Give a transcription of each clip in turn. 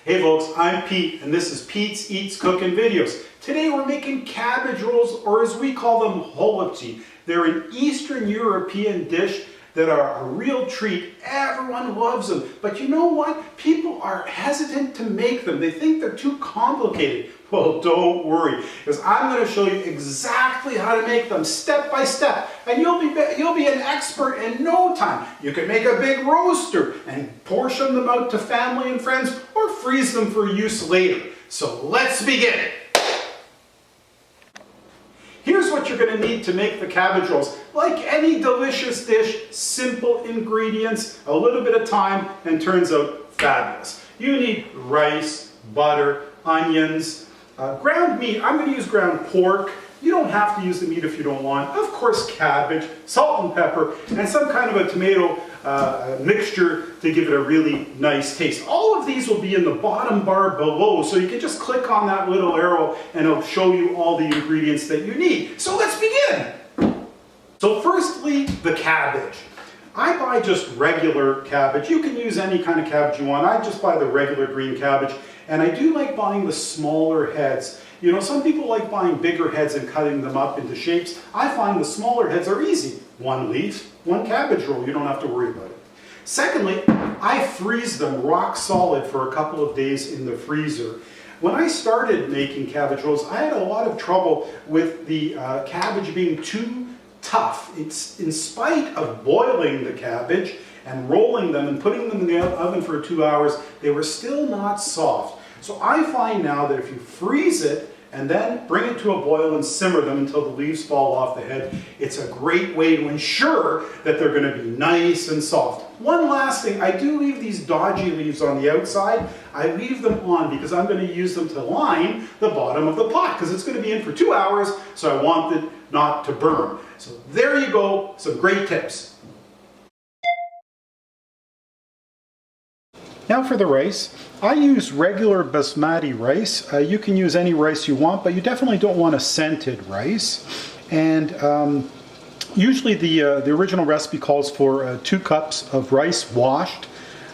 Hey folks, I'm Pete, and this is Pete's Eats Cooking Videos. Today we're making cabbage rolls, or as we call them, holubtsi. They're an Eastern European dish that are a real treat. Everyone loves them, but you know what? People are hesitant to make them. They think they're too complicated. Well, don't worry, because I'm going to show you exactly how to make them step by step, and you'll be an expert in no time. You can make a big roaster and portion them out to family and friends, or freeze them for use later. So let's begin. Here's what you're going to need to make the cabbage rolls. Like any delicious dish, simple ingredients, a little bit of time, and turns out fabulous. You need rice, butter, onions, ground meat. I'm going to use ground pork. You don't have to use the meat if you don't want. Of course, cabbage, salt and pepper, and some kind of a tomato mixture to give it a really nice taste. All of these will be in the bottom bar below, so you can just click on that little arrow and it'll show you all the ingredients that you need. So let's begin. So firstly, the cabbage. I buy just regular cabbage. You can use any kind of cabbage you want. I just buy the regular green cabbage. And I do like buying the smaller heads. You know, some people like buying bigger heads and cutting them up into shapes. I find the smaller heads are easy. One leaf, one cabbage roll. You don't have to worry about it. Secondly, I freeze them rock solid for a couple of days in the freezer. When I started making cabbage rolls, I had a lot of trouble with the cabbage being too tough. It's in spite of boiling the cabbage and rolling them and putting them in the oven for 2 hours, they were still not soft. So I find now that if you freeze it and then bring it to a boil and simmer them until the leaves fall off the head, it's a great way to ensure that they're going to be nice and soft. One last thing, I do leave these dodgy leaves on the outside. I leave them on because I'm going to use them to line the bottom of the pot because it's going to be in for 2 hours, so I want it not to burn. So there you go, some great tips. Now for the rice, I use regular basmati rice. You can use any rice you want, but you definitely don't want a scented rice. And usually the original recipe calls for 2 cups of rice washed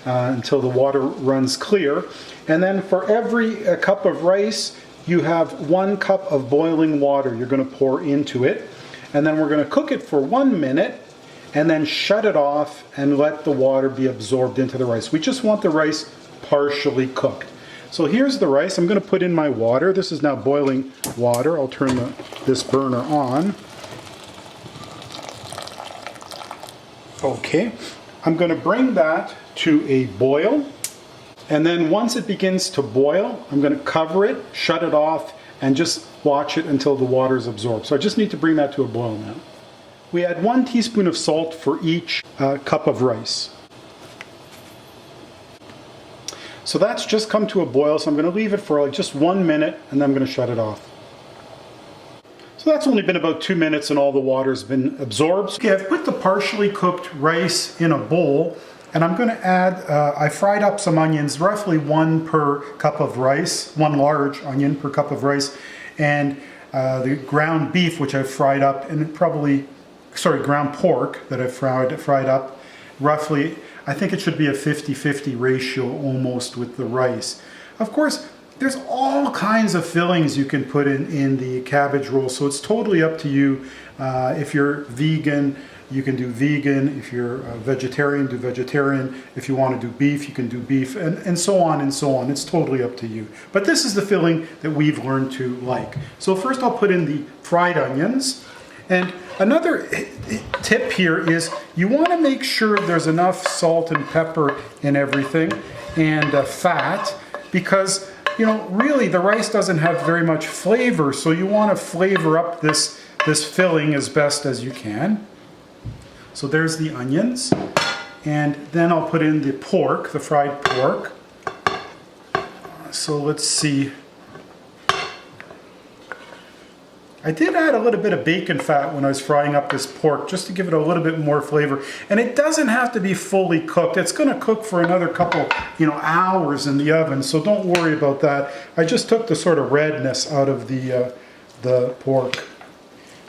until the water runs clear. And then for every cup of rice, you have 1 cup of boiling water you're going to pour into it. And then we're going to cook it for 1 minute. And then shut it off and let the water be absorbed into the rice. We just want the rice partially cooked. So here's the rice. I'm going to put in my water. This is now boiling water. I'll turn this burner on. Okay, I'm going to bring that to a boil. And then once it begins to boil, I'm going to cover it, shut it off, and just watch it until the water is absorbed. So I just need to bring that to a boil now. We add 1 teaspoon of salt for each cup of rice. So that's just come to a boil, so I'm going to leave it for like just 1 minute and then I'm going to shut it off. So that's only been about 2 minutes and all the water's been absorbed. Okay, I've put the partially cooked rice in a bowl and I'm going to add, I fried up some onions, roughly 1 per cup of rice, 1 large onion per cup of rice, and the ground beef which I've fried up, and ground pork that I've fried up, roughly, I think it should be a 50-50 ratio almost with the rice. Of course, there's all kinds of fillings you can put in the cabbage roll, so it's totally up to you. If you're vegan, you can do vegan. If you're a vegetarian, do vegetarian. If you want to do beef, you can do beef, and so on and so on. It's totally up to you. But this is the filling that we've learned to like. So first I'll put in the fried onions. And another tip here is you want to make sure there's enough salt and pepper in everything and fat, because you know really the rice doesn't have very much flavor, so you want to flavor up this filling as best as you can. So there's the onions, and then I'll put in the pork, the fried pork. So let's see. I did add a little bit of bacon fat when I was frying up this pork just to give it a little bit more flavor. And it doesn't have to be fully cooked. It's going to cook for another couple, hours in the oven, so don't worry about that. I just took the sort of redness out of the pork.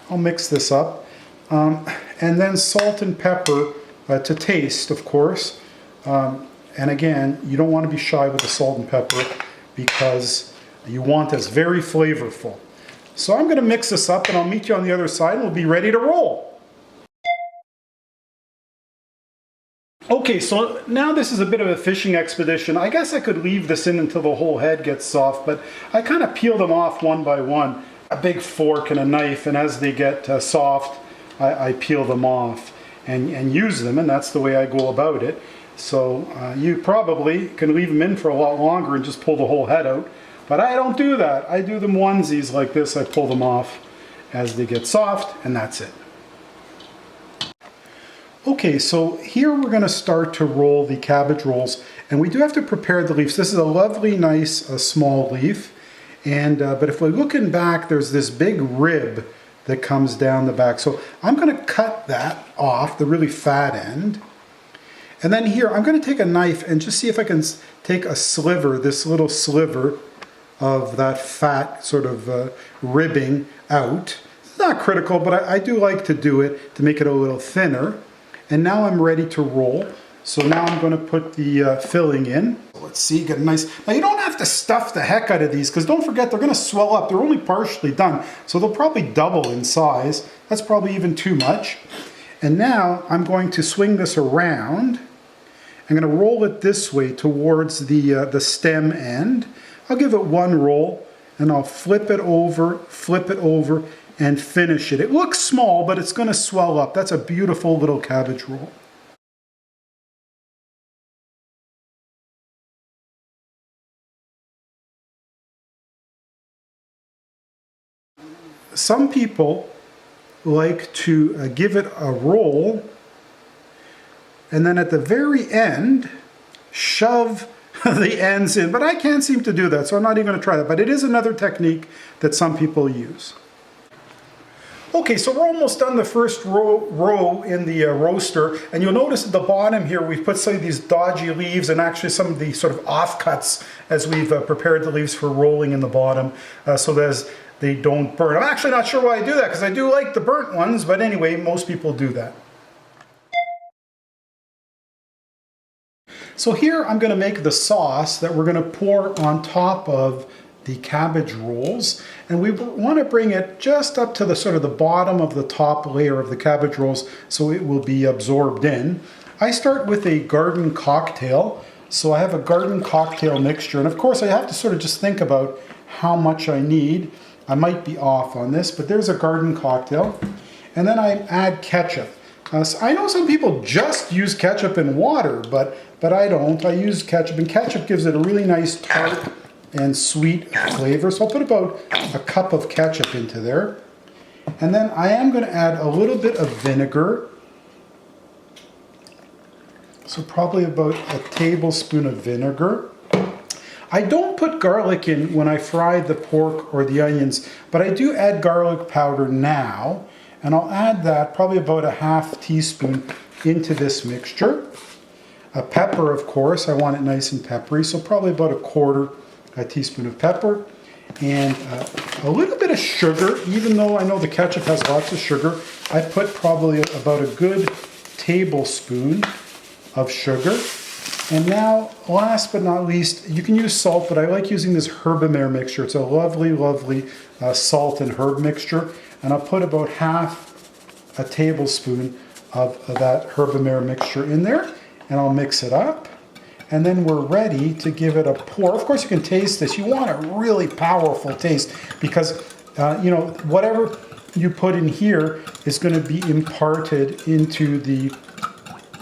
I'll mix this up. And then salt and pepper to taste, of course. And again, you don't want to be shy with the salt and pepper because you want this very flavorful. So I'm going to mix this up and I'll meet you on the other side and we'll be ready to roll. Okay, so now this is a bit of a fishing expedition. I guess I could leave this in until the whole head gets soft, but I kind of peel them off one by one. A big fork and a knife, and as they get soft, I peel them off and use them, and that's the way I go about it. So you probably can leave them in for a lot longer and just pull the whole head out, but I don't do that. I do them onesies like this. I pull them off as they get soft, and that's it. Okay, so here we're going to start to roll the cabbage rolls, and we do have to prepare the leaves. This is a lovely, nice, small leaf, and but if we're looking back, there's this big rib that comes down the back. So I'm going to cut that off, the really fat end, and then here I'm going to take a knife and just see if I can take a sliver, this little sliver of that fat sort of ribbing out. It's not critical, but I do like to do it to make it a little thinner. And now I'm ready to roll. So now I'm going to put the filling in. Let's see, get a nice... Now you don't have to stuff the heck out of these because don't forget they're going to swell up. They're only partially done. So they'll probably double in size. That's probably even too much. And now I'm going to swing this around. I'm going to roll it this way towards the stem end. I'll give it one roll and I'll flip it over, and finish it. It looks small, but it's going to swell up. That's a beautiful little cabbage roll. Some people like to give it a roll and then at the very end shove the ends in, but I can't seem to do that, so I'm not even going to try that. But it is another technique that some people use. Okay, so we're almost done the first row in the roaster, and you'll notice at the bottom here we've put some of these dodgy leaves and actually some of the sort of offcuts as we've prepared the leaves for rolling in the bottom so that they don't burn. I'm actually not sure why I do that because I do like the burnt ones, but anyway, most people do that. So here I'm going to make the sauce that we're going to pour on top of the cabbage rolls, and we want to bring it just up to the sort of the bottom of the top layer of the cabbage rolls so it will be absorbed in. I start with a garden cocktail, so I have a garden cocktail mixture, and of course I have to sort of just think about how much I need. I might be off on this, but there's a garden cocktail, and then I add ketchup. So I know some people just use ketchup in water, but I don't. I use ketchup, and ketchup gives it a really nice tart and sweet flavor. So I'll put about a cup of ketchup into there. And then I am going to add a little bit of vinegar. So probably about a tablespoon of vinegar. I don't put garlic in when I fry the pork or the onions, but I do add garlic powder now. And I'll add that probably about a half teaspoon into this mixture. A pepper, of course, I want it nice and peppery, so probably about a teaspoon of pepper, and a little bit of sugar. Even though I know the ketchup has lots of sugar, I put probably about a good tablespoon of sugar. And now, last but not least, you can use salt, but I like using this herbamare mixture. It's a lovely, lovely salt and herb mixture, and I'll put about half a tablespoon of that herbamare mixture in there, and I'll mix it up. And then we're ready to give it a pour. Of course, you can taste this. You want a really powerful taste because, you know, whatever you put in here is going to be imparted into the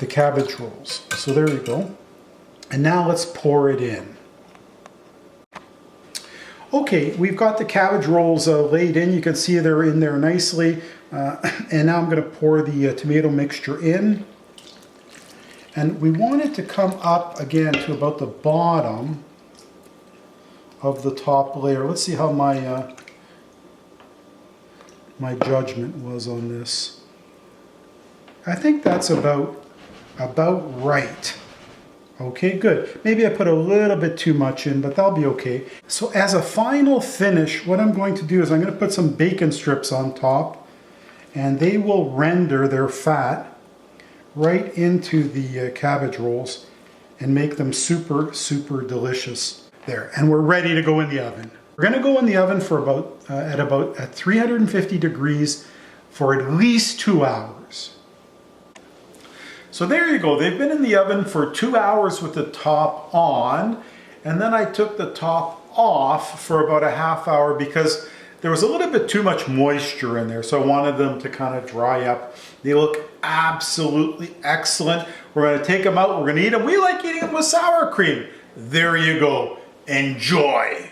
cabbage rolls. So there you go. And now let's pour it in. Okay, we've got the cabbage rolls laid in. You can see they're in there nicely. And now I'm going to pour the tomato mixture in. And we want it to come up again to about the bottom of the top layer. Let's see how my my judgment was on this. I think that's about right. Okay, good. Maybe I put a little bit too much in, but that'll be okay. So as a final finish, what I'm going to do is I'm going to put some bacon strips on top, and they will render their fat right into the cabbage rolls. and make them super, super delicious there. And we're ready to go in the oven. We're gonna go in the oven for at 350 degrees for at least 2 hours. So there you go. They've been in the oven for 2 hours with the top on, and then I took the top off for about a half hour because there was a little bit too much moisture in there, so I wanted them to kind of dry up. They look absolutely excellent. We're gonna take them out, we're gonna eat them. We like eating them with sour cream. There you go. Enjoy.